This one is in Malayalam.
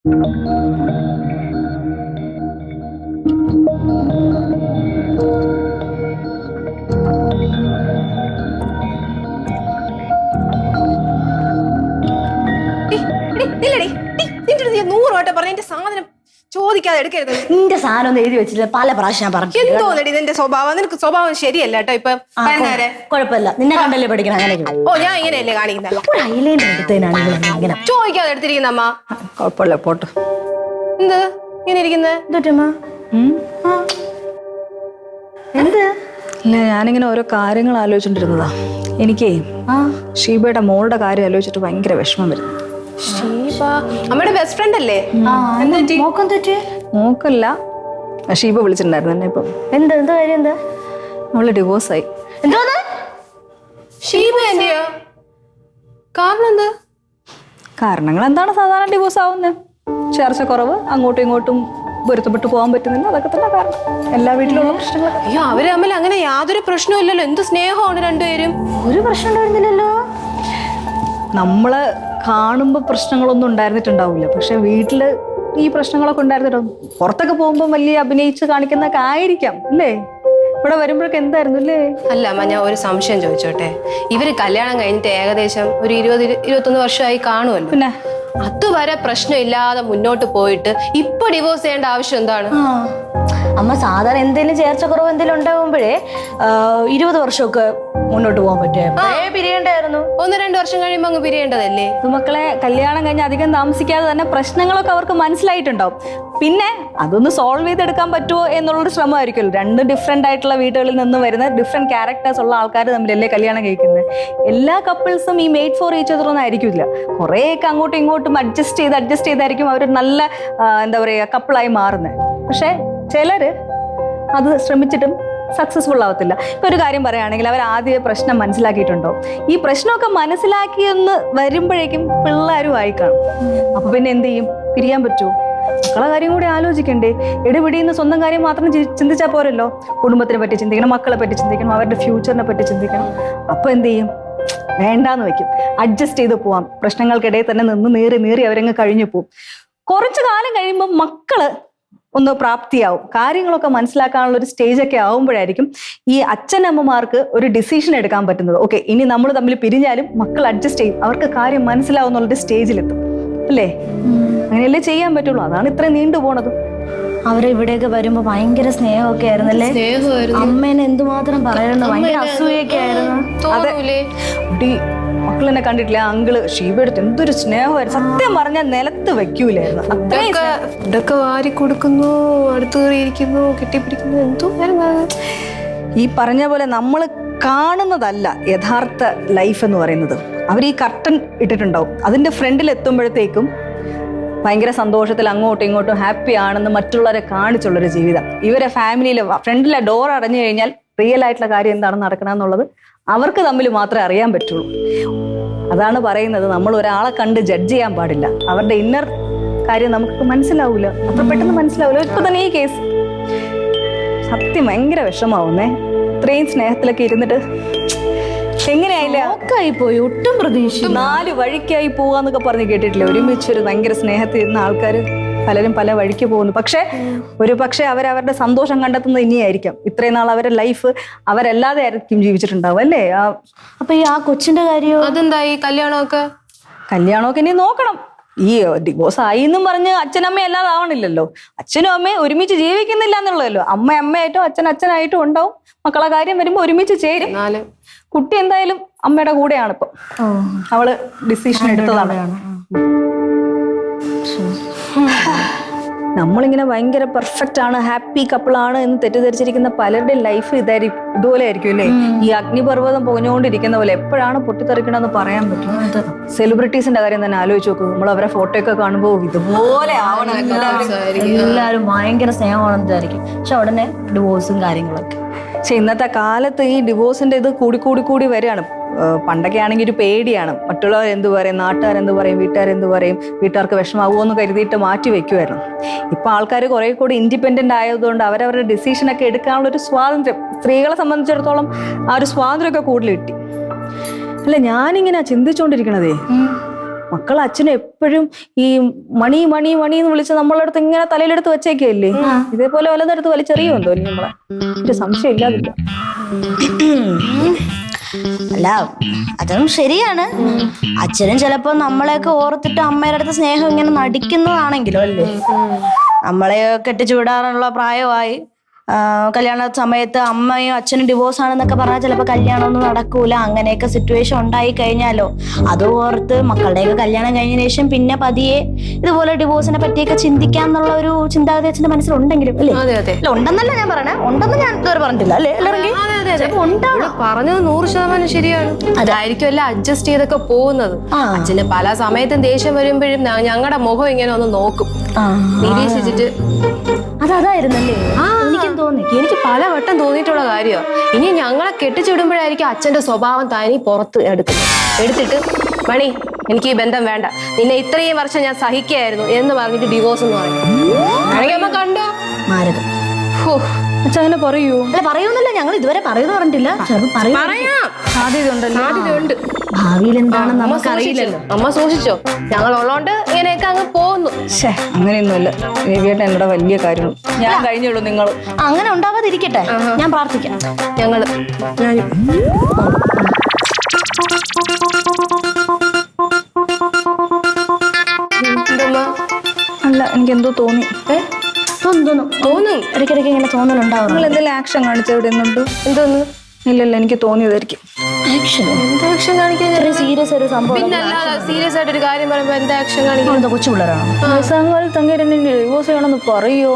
സാധനം ചോദിക്കാതെ എടുക്കരുത്. നിന്റെ സാധനം ഒന്നും എഴുതി വെച്ചില്ല, പല പ്രാവശ്യം ഞാൻ പറഞ്ഞു. എന്തോന്നടി നിന്റെ സ്വഭാവം? നിനക്ക് സ്വഭാവം ശരിയല്ല കേട്ടോ. ഇപ്പൊ കുഴപ്പമില്ല, നിന്നെ കണ്ടല്ലേ പഠിക്കണം. അങ്ങനെ ഓ, ഞാൻ ഇങ്ങനെയല്ലേ കാണിക്കുന്നത്? ഒരു ഐലൈനർ എടുത്തതിനാണ് ഇങ്ങനെ ചോദിക്കാതെ എടുത്തിരിക്കുന്ന അമ്മ. കുഴപ്പമില്ല, പോട്ടെ. എന്ത് ഇങ്ങനെ ഇരിക്കുന്നത്? എന്ത്? ഇല്ല, ഞാനിങ്ങനെ ഓരോ കാര്യങ്ങൾ ആലോചിച്ചോണ്ടിരുന്നതാ. എനിക്കേ ഷീബയുടെ മോളുടെ കാര്യം ആലോചിച്ചിട്ട് ഭയങ്കര വിഷമം വരുന്നു. അമ്മയുടെ ബെസ്റ്റ് ഫ്രണ്ട് അല്ലേ? മോക്കല്ല, ഷീബ വിളിച്ചിട്ടുണ്ടായിരുന്നു എന്നെ. ഇപ്പം എന്താ കാര്യം? എന്താ? അവള് ഡിവോഴ്സായി. എന്തോന്ന്? ഷീബ എന്റെയോ? കാരണം എന്താ? കാരണങ്ങൾ എന്താണ് സാധാരണ ഡിവോഴ്സ് ആവുന്നത്? ചേർച്ച കുറവ്, അങ്ങോട്ടും ഇങ്ങോട്ടും പൊരുത്തപ്പെട്ട് പോകാൻ പറ്റുന്നില്ല, അതൊക്കെ തന്നെ കാരണം. എല്ലാ വീട്ടിലുള്ള പ്രശ്നങ്ങൾ. അയ്യോ, അവര് തമ്മിൽ അങ്ങനെ യാതൊരു പ്രശ്നവും ഇല്ലല്ലോ. എന്ത് സ്നേഹമാണ് രണ്ടുപേരും. ഒരു പ്രശ്നം ഉണ്ടായിരുന്നില്ലല്ലോ. നമ്മള് കാണുമ്പോ പ്രശ്നങ്ങളൊന്നും ഉണ്ടായിരുന്നിട്ടുണ്ടാവില്ല, പക്ഷെ വീട്ടില് ഈ പ്രശ്നങ്ങളൊക്കെ ഉണ്ടായിരുന്നിട്ടും. പുറത്തൊക്കെ പോകുമ്പോ വലിയ അഭിനയിച്ച് കാണിക്കുന്നൊക്കെ ആയിരിക്കാം അല്ലേ? ഇവിടെ വരുമ്പോഴൊക്കെ എന്തായിരുന്നു അല്ലേ? അല്ല അമ്മ, ഞാൻ ഒരു സംശയം ചോദിച്ചോട്ടെ. ഇവര് കല്യാണം കഴിഞ്ഞിട്ട് ഏകദേശം ഒരു 20-21 വർഷമായി കാണുമല്ലോ. പിന്നെ അതുവരെ പ്രശ്നമില്ലാതെ മുന്നോട്ട് പോയിട്ട് ഇപ്പൊ ഡിവോഴ്സ് ചെയ്യേണ്ട ആവശ്യം എന്താണ്? അമ്മ, സാധാരണ എന്തെങ്കിലും ചേർച്ച കുറവ് എന്തെങ്കിലും ഉണ്ടാകുമ്പോഴേ 20 വർഷമൊക്കെ മുന്നോട്ട് പോകാൻ പറ്റുമോ? പിരിയണ്ടായിരുന്നു. 1-2 വർഷം കഴിയുമ്പോ അങ്ങ് പിരിയേണ്ടതല്ലേ? മക്കളെ, കല്യാണം കഴിഞ്ഞ് അധികം താമസിക്കാതെ തന്നെ പ്രശ്നങ്ങളൊക്കെ അവർക്ക് മനസ്സിലായിട്ടുണ്ടാവും. പിന്നെ അതൊന്ന് സോൾവ് ചെയ്തെടുക്കാൻ പറ്റുമോ എന്നുള്ളൊരു ശ്രമമായിരിക്കുമല്ലോ. രണ്ട് ഡിഫറെന്റ് ആയിട്ടുള്ള വീടുകളിൽ നിന്ന് വരുന്ന ഡിഫറെന്റ് ക്യാരക്ടേഴ്സ് ഉള്ള ആൾക്കാർ തമ്മിലല്ലേ കല്യാണം കഴിക്കുന്നത്. എല്ലാ കപ്പിൾസും ഈ മെയ്ഡ് ഫോർ ഈച്ച് അതർ ഒന്നും ആയിരിക്കില്ല. കുറേയൊക്കെ അങ്ങോട്ടും ഇങ്ങോട്ടും അഡ്ജസ്റ്റ് ചെയ്തായിരിക്കും അവർ നല്ല എന്താ പറയുക കപ്പിളായി മാറുന്നത്. പക്ഷെ ചിലര് അത് ശ്രമിച്ചിട്ടും സക്സസ്ഫുൾ ആവത്തില്ല. ഇപ്പൊ ഒരു കാര്യം പറയുകയാണെങ്കിൽ, അവർ ആദ്യം പ്രശ്നം മനസ്സിലാക്കിയിട്ടുണ്ടോ? ഈ പ്രശ്നമൊക്കെ മനസ്സിലാക്കിയെന്ന് വരുമ്പോഴേക്കും പിള്ളേരും ആയി കാണും. അപ്പൊ പിന്നെ എന്ത് ചെയ്യും? പിരിയാൻ പറ്റുമോ? മക്കളെ കാര്യം കൂടി ആലോചിക്കണ്ടേ? എടുപിടിയുന്ന സ്വന്തം കാര്യം മാത്രം ചിന്തിച്ചാൽ പോരല്ലോ. കുടുംബത്തിനെ പറ്റി ചിന്തിക്കണം, മക്കളെ പറ്റി ചിന്തിക്കണം, അവരുടെ ഫ്യൂച്ചറിനെ പറ്റി ചിന്തിക്കണം. അപ്പൊ എന്ത് ചെയ്യും? വേണ്ടാന്ന് വെക്കും. അഡ്ജസ്റ്റ് ചെയ്ത് പോവാം. പ്രശ്നങ്ങൾക്കിടയിൽ തന്നെ നിന്ന് നീറി അവരങ്ങ് കഴിഞ്ഞു പോവും. കുറച്ചു കാലം കഴിയുമ്പോൾ മക്കള് ഒന്ന് പ്രാപ്തിയാവും, കാര്യങ്ങളൊക്കെ മനസ്സിലാക്കാനുള്ള ഒരു സ്റ്റേജൊക്കെ ആവുമ്പോഴായിരിക്കും ഈ അച്ഛനമ്മമാർക്ക് ഒരു ഡിസിഷൻ എടുക്കാൻ പറ്റുന്നത്. ഓക്കെ, ഇനി നമ്മൾ തമ്മിൽ പിരിഞ്ഞാലും മക്കൾ അഡ്ജസ്റ്റ് ചെയ്യും, അവർക്ക് കാര്യം മനസ്സിലാവും എന്നുള്ളൊരു സ്റ്റേജിലെത്തും അല്ലേ? അങ്ങനെയല്ലേ ചെയ്യാൻ പറ്റുള്ളൂ. അതാണ് ഇത്രയും നീണ്ടുപോണത്. അവരെ ഇവിടെയൊക്കെ വരുമ്പോ ഭയങ്കര സ്നേഹമൊക്കെ ആയിരുന്നല്ലേ? അമ്മേനെ എന്തുമാത്രം പറയണോ, ഭയങ്കര അസൂയൊക്കെ ആയിരുന്നു. അതെ, മക്കളെന്നെ കണ്ടിട്ടില്ല, അങ്കിള് ഷീബയെടുത്ത് എന്തൊരു സ്നേഹമായിരുന്നു. സത്യം പറഞ്ഞാൽ നിലത്ത് വെക്കൂലായിരുന്നു. ഇതൊക്കെ വാരി കൊടുക്കുന്നു, അടുത്ത് കയറിയിരിക്കുന്നു, കെട്ടിപ്പിടിക്കുന്നു, എന്തോ. ഈ പറഞ്ഞ പോലെ നമ്മൾ കാണുന്നതല്ല യഥാർത്ഥ ലൈഫ് എന്ന് പറയുന്നത്. അവർ ഈ കർട്ടൻ ഇട്ടിട്ടുണ്ടാവും, അതിന്റെ ഫ്രണ്ടിൽ എത്തുമ്പോഴത്തേക്കും ഭയങ്കര സന്തോഷത്തിൽ അങ്ങോട്ടും ഇങ്ങോട്ടും ഹാപ്പി ആണെന്ന് മറ്റുള്ളവരെ കാണിച്ചുള്ളൊരു ജീവിതം. ഇവരെ ഫാമിലിയിലെ ഫ്രണ്ടിലെ ഡോർ അടഞ്ഞു കഴിഞ്ഞാൽ റിയൽ ആയിട്ടുള്ള കാര്യം എന്താണ് നടക്കണമെന്നുള്ളത് അവർക്ക് തമ്മിൽ മാത്രമേ അറിയാൻ പറ്റുള്ളൂ. അതാണ് പറയുന്നത്, നമ്മൾ ഒരാളെ കണ്ട് ജഡ്ജ് ചെയ്യാൻ പാടില്ല. അവരുടെ ഇന്നർ കാര്യം നമുക്ക് മനസ്സിലാവൂല, അത്ര പെട്ടെന്ന് മനസ്സിലാവൂല. ഇപ്പൊ തന്നെ ഈ കേസ് സത്യം ഭയങ്കര വിഷമാവുന്നേ. ഇത്രയും സ്നേഹത്തിലൊക്കെ ഇരുന്നിട്ട് എങ്ങനെയായില്ല പോയി, ഒട്ടും പ്രതീക്ഷ. 4 വഴിക്കായി പോവാന്നൊക്കെ പറഞ്ഞ് കേട്ടിട്ടില്ലേ? ഒരുമിച്ചൊരു ഭയങ്കര സ്നേഹത്തിൽ ഇരുന്ന ആൾക്കാർ പലരും പല വഴിക്ക് പോകുന്നു. പക്ഷെ അവരവരുടെ സന്തോഷം കണ്ടെത്തുന്നത് ഇനിയായിരിക്കും. ഇത്രയും നാൾ അവരുടെ ലൈഫ് അവരല്ലാതെ ആയിരിക്കും ജീവിച്ചിട്ടുണ്ടാവും അല്ലേ? അപ്പൊ ഈ ആ കൊച്ചിന്റെ കാര്യം അതെന്തായി? കല്യാണമൊക്കെ ഇനി നോക്കണം. ഈ ഡിവോഴ്സ് ആയി എന്നും പറഞ്ഞ് അച്ഛനമ്മ അല്ലാതെ ആവണില്ലല്ലോ. അച്ഛനും അമ്മയും ഒരുമിച്ച് ജീവിക്കുന്നില്ല എന്നുള്ളതല്ലോ. അമ്മയായിട്ടും അച്ഛനായിട്ടും ഉണ്ടാവും. മക്കളെ കാര്യം വരുമ്പോ ഒരുമിച്ച് ചേരും. കുട്ടി എന്തായാലും അമ്മയുടെ കൂടെയാണ് ഇപ്പൊ. അവള് ഡിസിഷൻ എടുത്തതാണ്. നമ്മളിങ്ങനെ ഭയങ്കര പെർഫെക്റ്റ് ആണ്, ഹാപ്പി കപ്പിളാണ് എന്ന് തെറ്റിദ്ധരിച്ചിരിക്കുന്ന പലരുടെയും ലൈഫ് ഇതുപോലെ ആയിരിക്കും അല്ലേ? ഈ അഗ്നിപർവ്വതം പുകഞ്ഞുകൊണ്ടിരിക്കുന്ന പോലെ എപ്പോഴാണ് പൊട്ടിത്തെറിക്കണമെന്ന് പറയാൻ പറ്റും. സെലിബ്രിറ്റീസിന്റെ കാര്യം തന്നെ ആലോചിച്ച് നോക്കും. നമ്മൾ അവരെ ഫോട്ടോ ഒക്കെ കാണുമ്പോൾ ഇതുപോലെ ആവണം. എല്ലാവരും ഭയങ്കര സ്നേഹമാണെന്ന് വിചാരിക്കും, പക്ഷെ ഉടനെ ഡിവോഴ്സും കാര്യങ്ങളൊക്കെ. പക്ഷെ ഇന്നത്തെ കാലത്ത് ഈ ഡിവോഴ്സിന്റെ ഇത് കൂടി വരികയാണ്. പണ്ടൊക്കെ ആണെങ്കിൽ ഒരു പേടിയാണ്, മറ്റുള്ളവർ എന്ത് പറയും, നാട്ടുകാരെന്ത് പറയും, വീട്ടുകാരെന്ത് പറയും, വീട്ടുകാർക്ക് വിഷമാവുമോ എന്ന് കരുതിയിട്ട് മാറ്റി വെക്കുമായിരുന്നു. ഇപ്പൊ ആൾക്കാർ കുറെ കൂടി ഇൻഡിപെൻഡന്റ് ആയതുകൊണ്ട് അവരവരുടെ ഡിസിഷനൊക്കെ എടുക്കാനുള്ള ഒരു സ്വാതന്ത്ര്യം, സ്ത്രീകളെ സംബന്ധിച്ചിടത്തോളം ആ ഒരു സ്വാതന്ത്ര്യമൊക്കെ കൂടുതൽ കിട്ടി. അല്ല, ഞാനിങ്ങനെ ചിന്തിച്ചുകൊണ്ടിരിക്കണതേ, മക്കൾ അച്ഛനെ എപ്പോഴും ഈ മണി മണി മണി എന്ന് വിളിച്ച് നമ്മളെ അടുത്ത് ഇങ്ങനെ തലയിലെടുത്ത് വെച്ചേക്കല്ലേ, ഇതേപോലെ വല്ലതെടുത്ത് വലിച്ചെറിയുമോ നമ്മളെ? ഒരു സംശയം ഇല്ലാതില്ല. അല്ല അതും ശരിയാണ്. അച്ഛനും ചിലപ്പോ നമ്മളെയൊക്കെ ഓർത്തിട്ട് അമ്മയുടെ അടുത്ത് സ്നേഹം ഇങ്ങനെ നടിക്കുന്നതാണെങ്കിലോ അല്ലേ. നമ്മളെ കെട്ടിച്ചു വിടാറുള്ള പ്രായമായി, കല്യാണ സമയത്ത് അമ്മയും അച്ഛനും ഡിവോഴ്സ് ആണെന്നൊക്കെ പറഞ്ഞാൽ ചിലപ്പോൾ കല്യാണം ഒന്നും നടക്കൂല, അങ്ങനെയൊക്കെ സിറ്റുവേഷൻ ഉണ്ടായി കഴിഞ്ഞാലോ. അത് ഓർത്ത് മക്കളുടെയൊക്കെ കല്യാണം കഴിഞ്ഞതിന് ശേഷം പിന്നെ പതിയെ ഇതുപോലെ ഡിവോഴ്സിനെ പറ്റിയൊക്കെ ചിന്തിക്കാന്നുള്ള ഒരു ചിന്താഗതി അച്ഛന്റെ മനസ്സിലുണ്ടെങ്കിലും അല്ലേ? അല്ല ഉണ്ടെന്നല്ല ഞാൻ പറയണേ, ഉണ്ടെന്ന് ഞാൻ ഇതുവരെ പറഞ്ഞിട്ടില്ല അല്ലേ? പറഞ്ഞത് 100% ശരിയാണ്. അതായിരിക്കും എല്ലാം അഡ്ജസ്റ്റ് ചെയ്തൊക്കെ പോകുന്നത്. അച്ഛന് പല സമയത്തും ദേഷ്യം വരുമ്പോഴും ഞങ്ങളുടെ മുഖം ഇങ്ങനെ ഒന്ന് നോക്കും, നിരീക്ഷിച്ചിട്ട്. അതായിരുന്നല്ലേ എനിക്കും തോന്നി. എനിക്ക് പലവട്ടം തോന്നിയിട്ടുള്ള കാര്യമാണ്. ഇനി ഞങ്ങളെ കെട്ടിച്ചുവിടുമ്പോഴായിരിക്കും അച്ഛന്റെ സ്വഭാവം തനി പുറത്ത് എടുത്തിട്ട് മണി എനിക്ക് ഈ ബന്ധം വേണ്ട, നിന്നെ ഇത്രയും വർഷം ഞാൻ സഹിക്കായിരുന്നു എന്ന് പറഞ്ഞിട്ട് ഡിവോഴ്സ് എന്ന് പറയും. അമ്മ കണ്ടോ മാരകം. അച്ഛൻ അങ്ങനെ പറയൂ? അല്ല പറയൂന്നല്ല, ഞങ്ങൾ ഇതുവരെ പറയുന്നു പറഞ്ഞിട്ടില്ല. സാധ്യതയുണ്ട്. ഭാവിയിൽ എന്താണെന്ന് നമുക്കറിയില്ലല്ലോ. അമ്മ സൂക്ഷിച്ചോ, ഞങ്ങൾ ഉള്ളോണ്ട് ഇങ്ങനെയൊക്കെ അങ്ങ് പോകുന്നു. അങ്ങനെയൊന്നുമല്ല രവിയേട്ടൻ എന്നോട് വലിയ കാര്യമാണ്. ഞാൻ കഴിഞ്ഞുള്ളൂ, നിങ്ങൾ അങ്ങനെ ഉണ്ടാവാതിരിക്കട്ടെ, ഞാൻ പ്രാർത്ഥിക്കാം. ഞങ്ങള് അല്ല എനിക്കെന്തോ തോന്നി. തോന്നും ഇടയ്ക്കിടയ്ക്ക് ഇങ്ങനെ തോന്നലുണ്ടാവും. നിങ്ങൾ എന്തെങ്കിലും ആക്ഷൻ കാണിച്ച ഇവിടെ എന്നുണ്ട്? എന്തോന്ന്? ഇല്ലല്ല എനിക്ക് തോന്നിയതായിരിക്കും. ആക്ഷൻ കാണിക്കാൻ സീരിയസ് ഒരു സംഭവം. സീരിയസ് ആയിട്ട് ഒരു കാര്യം പറയുമ്പോ എന്താ ആക്ഷൻ കാണിക്കുന്നത്? കൊച്ചു പിള്ളേരാണോ? തങ്ങേരനെ ഡിവോഴ്സ് ചെയ്യണമെന്ന് പറയോ?